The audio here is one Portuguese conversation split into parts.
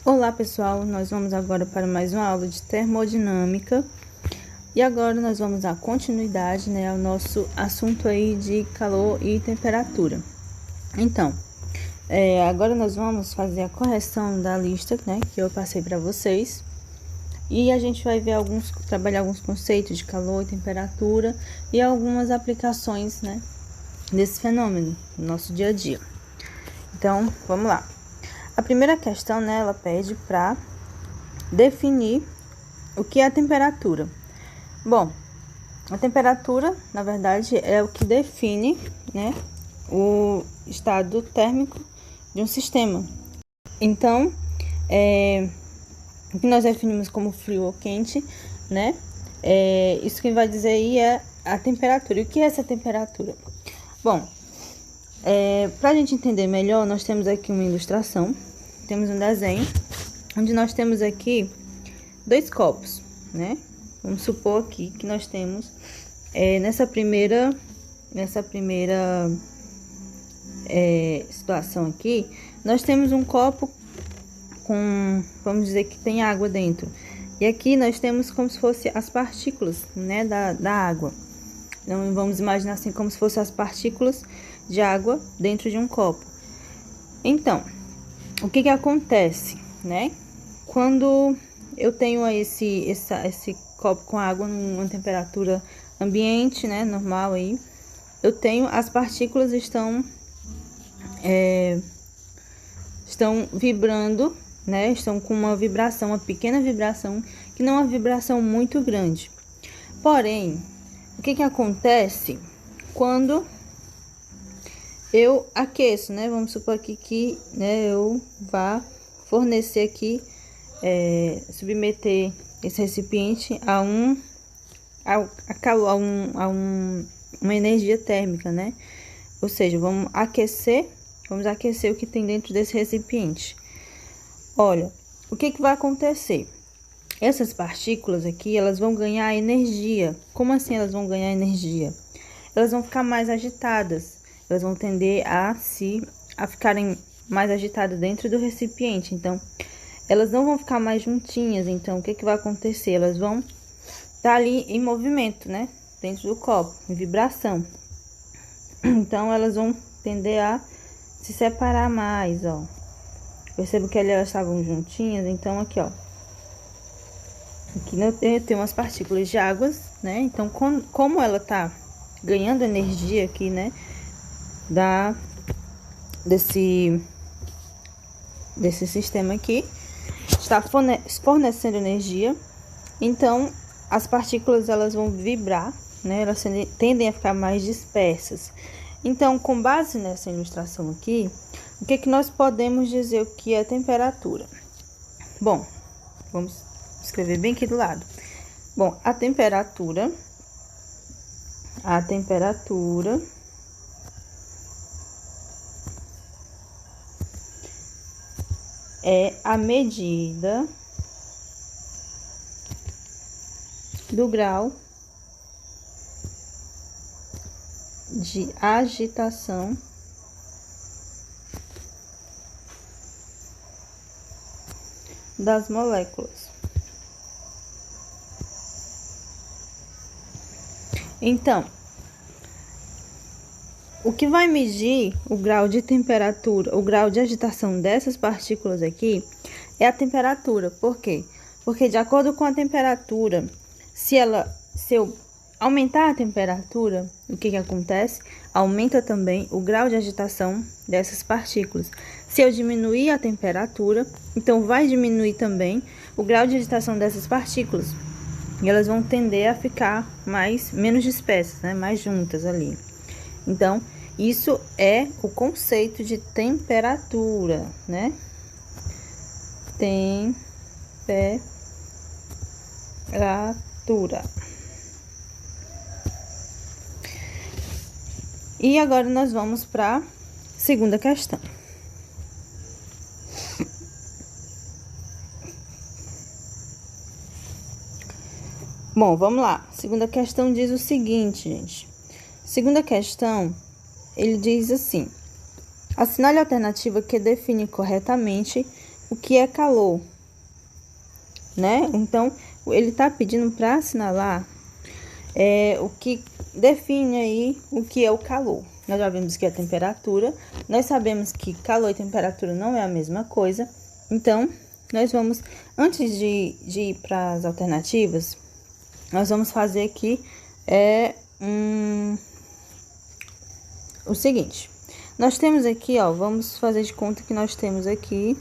Olá pessoal, nós vamos agora para mais uma aula de termodinâmica e agora nós vamos dar continuidade, ao nosso assunto aí de calor e temperatura. Então, agora nós vamos fazer a correção da lista, que eu passei para vocês e a gente vai ver trabalhar alguns conceitos de calor e temperatura e algumas aplicações, desse fenômeno no nosso dia a dia. Então, vamos lá. A primeira questão, ela pede para definir o que é a temperatura. Bom, a temperatura, na verdade, é o que define, o estado térmico de um sistema. Então, o que nós definimos como frio ou quente, isso que vai dizer aí é a temperatura. E o que é essa temperatura? Bom, para a gente entender melhor, nós temos aqui uma ilustração, temos um desenho, onde nós temos aqui dois copos, Vamos supor aqui que nós temos, nessa primeira situação aqui, nós temos um copo com, vamos dizer que tem água dentro. E aqui nós temos como se fosse as partículas, da água. Então, vamos imaginar assim como se fossem as partículas de água dentro de um copo. Então, o que acontece, Quando eu tenho esse copo com água numa temperatura ambiente, normal aí, eu tenho as partículas estão vibrando, Estão com uma vibração, uma pequena vibração, que não é uma vibração muito grande. Porém, o que acontece quando eu aqueço, Vamos supor aqui que, eu vá fornecer aqui, submeter esse recipiente a uma energia térmica, Ou seja, vamos aquecer o que tem dentro desse recipiente. Olha, o que vai acontecer? Essas partículas aqui, elas vão ganhar energia. Como assim elas vão ganhar energia? Elas vão ficar mais agitadas. Elas vão tender a ficarem mais agitadas dentro do recipiente. Então, elas não vão ficar mais juntinhas. Então, o que vai acontecer? Elas vão estar ali em movimento, Dentro do copo, em vibração. Então, elas vão tender a se separar mais, ó. Percebo que ali elas estavam juntinhas. Então, aqui, ó. Aqui eu tenho umas partículas de águas, Então, como ela tá ganhando energia aqui, desse sistema aqui, está fornecendo energia. Então, as partículas elas vão vibrar, Elas tendem a ficar mais dispersas. Então, com base nessa ilustração aqui, o que nós podemos dizer o que é temperatura? Bom, vamos escrever bem aqui do lado. Bom, a temperatura é a medida do grau de agitação das moléculas. Então, o que vai medir o grau de temperatura, o grau de agitação dessas partículas aqui, é a temperatura. Por quê? Porque de acordo com a temperatura, se eu aumentar a temperatura, o que acontece? Aumenta também o grau de agitação dessas partículas. Se eu diminuir a temperatura, então vai diminuir também o grau de agitação dessas partículas. E elas vão tender a ficar menos dispersas, mais juntas ali. Então, isso é o conceito de temperatura, Temperatura. E agora nós vamos para a segunda questão. Bom, vamos lá. Segunda questão diz o seguinte, gente. Segunda questão, ele diz assim: assinale a alternativa que define corretamente o que é calor, né? Então, ele está pedindo para assinalar o que define aí o que é o calor. Nós já vimos que é a temperatura, nós sabemos que calor e temperatura não é a mesma coisa. Então, nós vamos, antes de ir para as alternativas, nós vamos fazer aqui o seguinte. Nós temos aqui, ó, vamos fazer de conta que nós temos aqui,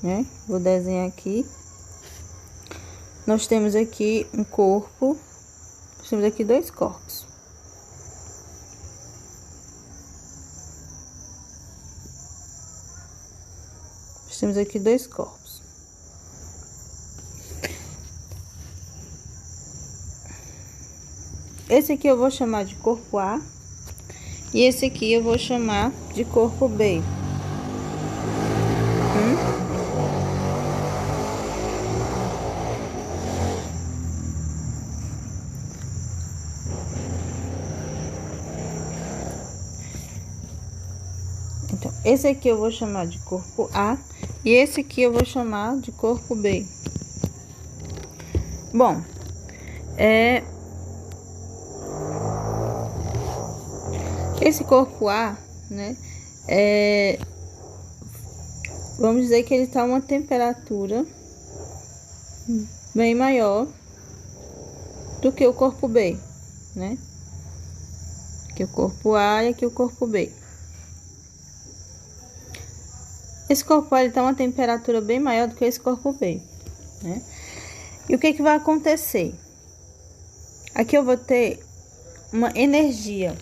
né? Vou desenhar aqui. Nós temos aqui um corpo, nós temos aqui dois corpos. Nós temos aqui dois corpos. Esse aqui eu vou chamar de corpo A e esse aqui eu vou chamar de corpo B. Então, esse aqui eu vou chamar de corpo A e esse aqui eu vou chamar de corpo B. Bom, esse corpo A, né, vamos dizer que ele está a uma temperatura bem maior do que o corpo B, né? Aqui o corpo A e aqui o corpo B. Esse corpo A está a uma temperatura bem maior do que esse corpo B, né? E o que vai acontecer? Aqui eu vou ter uma energia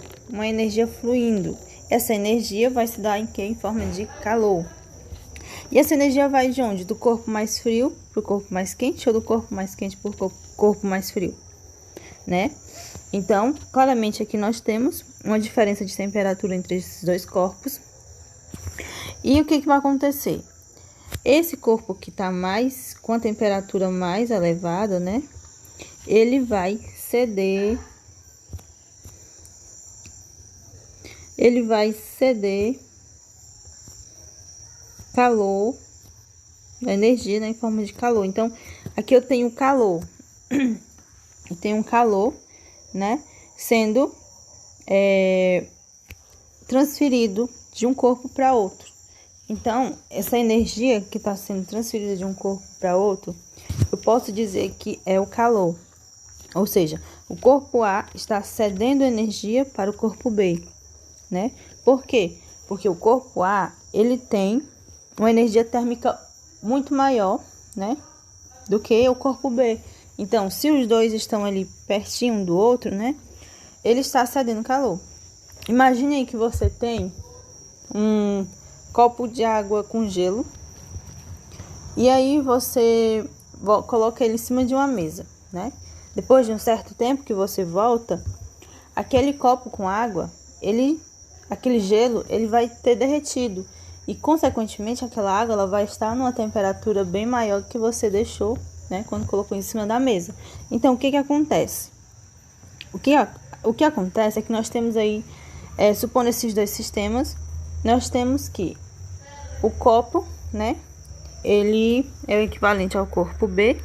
fluindo. Essa energia vai se dar em quê? Em forma de calor. E essa energia vai de onde? Do corpo mais frio para o corpo mais quente ou do corpo mais quente para o corpo mais frio, né? Então, claramente aqui nós temos uma diferença de temperatura entre esses dois corpos. E o que vai acontecer? Esse corpo que está mais com a temperatura mais elevada, né? Ele vai ceder. Calor, da energia, né, em forma de calor. Então, aqui eu tenho calor. Eu tenho um calor, né, sendo transferido de um corpo para outro. Então, essa energia que está sendo transferida de um corpo para outro, eu posso dizer que é o calor. Ou seja, o corpo A está cedendo energia para o corpo B, né? Por quê? Porque o corpo A, ele tem uma energia térmica muito maior, né, do que o corpo B. Então, se os dois estão ali pertinho um do outro, né, ele está cedendo calor. Imagine aí que você tem um copo de água com gelo e aí você coloca ele em cima de uma mesa, né? Depois de um certo tempo que você volta, aquele copo com água, aquele gelo, ele vai ter derretido e, consequentemente, aquela água ela vai estar numa temperatura bem maior do que você deixou, né, quando colocou em cima da mesa. Então, o que acontece? O que acontece é que nós temos aí, supondo esses dois sistemas, nós temos que o copo, né, ele é o equivalente ao corpo B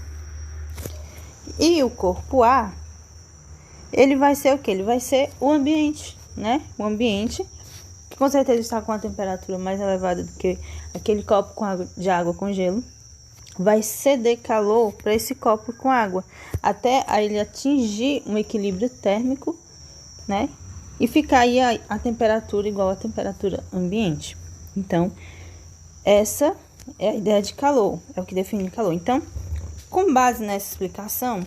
e o corpo A, ele vai ser o quê? Ele vai ser o ambiente, né? O ambiente que com certeza está com a temperatura mais elevada do que aquele copo de água com gelo, vai ceder calor para esse copo com água, até ele atingir um equilíbrio térmico, né? E ficar aí a temperatura igual à temperatura ambiente. Então, essa é a ideia de calor, é o que define calor. Então, com base nessa explicação,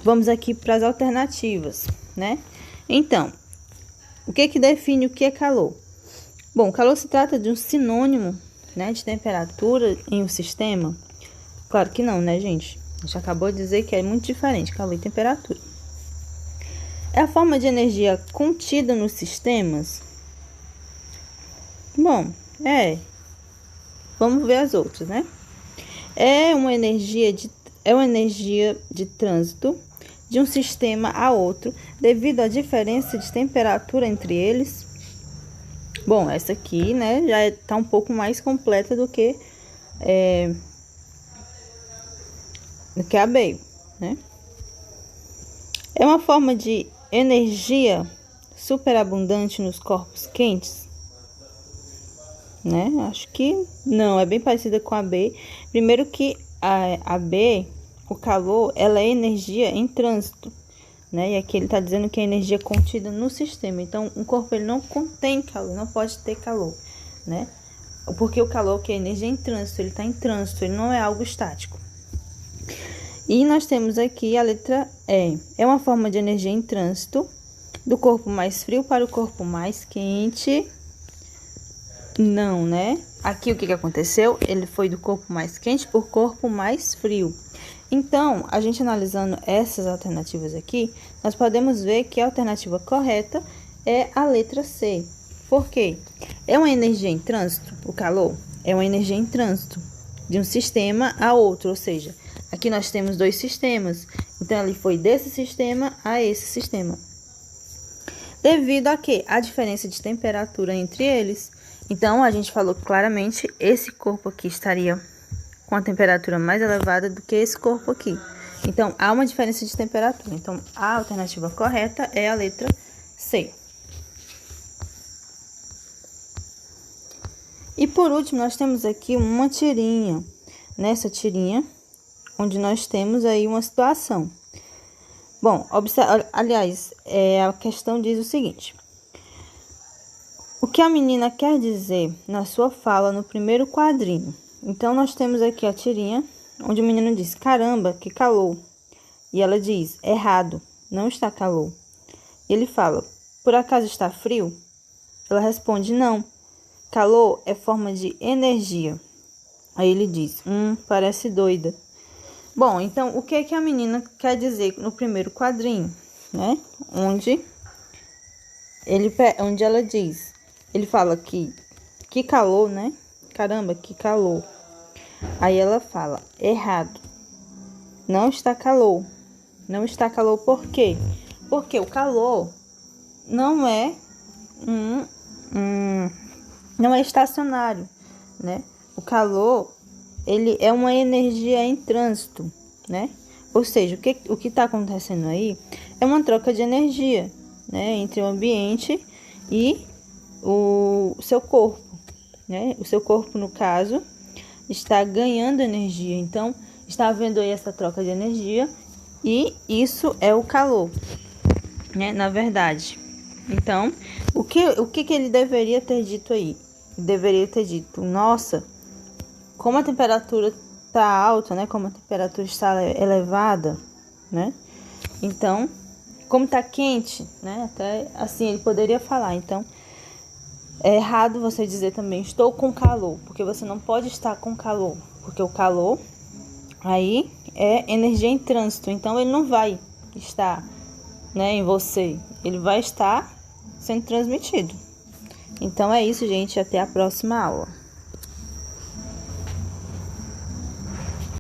vamos aqui para as alternativas, né? Então, o que define o que é calor? Bom, calor se trata de um sinônimo, né, de temperatura em um sistema? Claro que não, né, gente? A gente acabou de dizer que é muito diferente, calor e temperatura. É a forma de energia contida nos sistemas? Bom, vamos ver as outras, né? É uma energia de trânsito de um sistema a outro devido à diferença de temperatura entre eles. Bom, essa aqui, né, já está um pouco mais completa do que do que a B, né? É uma forma de energia superabundante nos corpos quentes, né? Acho que não, é bem parecida com a B. Primeiro que a B, o calor, ela é energia em trânsito, né? E aqui ele está dizendo que é energia contida no sistema. Então, um corpo ele não contém calor, não pode ter calor, né? Porque o calor que é energia em trânsito, ele está em trânsito, ele não é algo estático. E nós temos aqui a letra E. É uma forma de energia em trânsito do corpo mais frio para o corpo mais quente. Não, né? Aqui o que aconteceu? Ele foi do corpo mais quente para o corpo mais frio. Então, a gente analisando essas alternativas aqui, nós podemos ver que a alternativa correta é a letra C. Por quê? É uma energia em trânsito, o calor? É uma energia em trânsito de um sistema a outro, ou seja, aqui nós temos dois sistemas. Então, ele foi desse sistema a esse sistema. Devido a quê? A diferença de temperatura entre eles. Então, a gente falou claramente, esse corpo aqui estaria com a temperatura mais elevada do que esse corpo aqui. Então, há uma diferença de temperatura. Então, a alternativa correta é a letra C. E por último, nós temos aqui uma tirinha. Nessa tirinha, onde nós temos aí uma situação. Bom, aliás, a questão diz o seguinte. O que a menina quer dizer na sua fala no primeiro quadrinho? Então, nós temos aqui a tirinha, onde o menino diz, caramba, que calor. E ela diz, errado, não está calor. Ele fala, por acaso está frio? Ela responde, não, calor é forma de energia. Aí ele diz, parece doida. Bom, então, o que é que a menina quer dizer no primeiro quadrinho, né? Onde ela diz, ele fala que calor, né? Caramba, que calor. Aí ela fala, errado, não está calor. Não está calor por quê? Porque o calor não é não é estacionário, né? O calor, ele é uma energia em trânsito, né? Ou seja, o que está acontecendo aí é uma troca de energia, né? Entre o ambiente e o seu corpo, né? O seu corpo, no caso, está ganhando energia. Então, está havendo aí essa troca de energia e isso é o calor, né? Na verdade. Então, o que ele deveria ter dito aí? Ele deveria ter dito, nossa, como a temperatura está alta, né? Como a temperatura está elevada, né? Então, como está quente, né? Até assim ele poderia falar. Então, é errado você dizer também estou com calor, porque você não pode estar com calor, porque o calor aí é energia em trânsito, então ele não vai estar, né, em você, ele vai estar sendo transmitido. Então é isso, gente, até a próxima aula.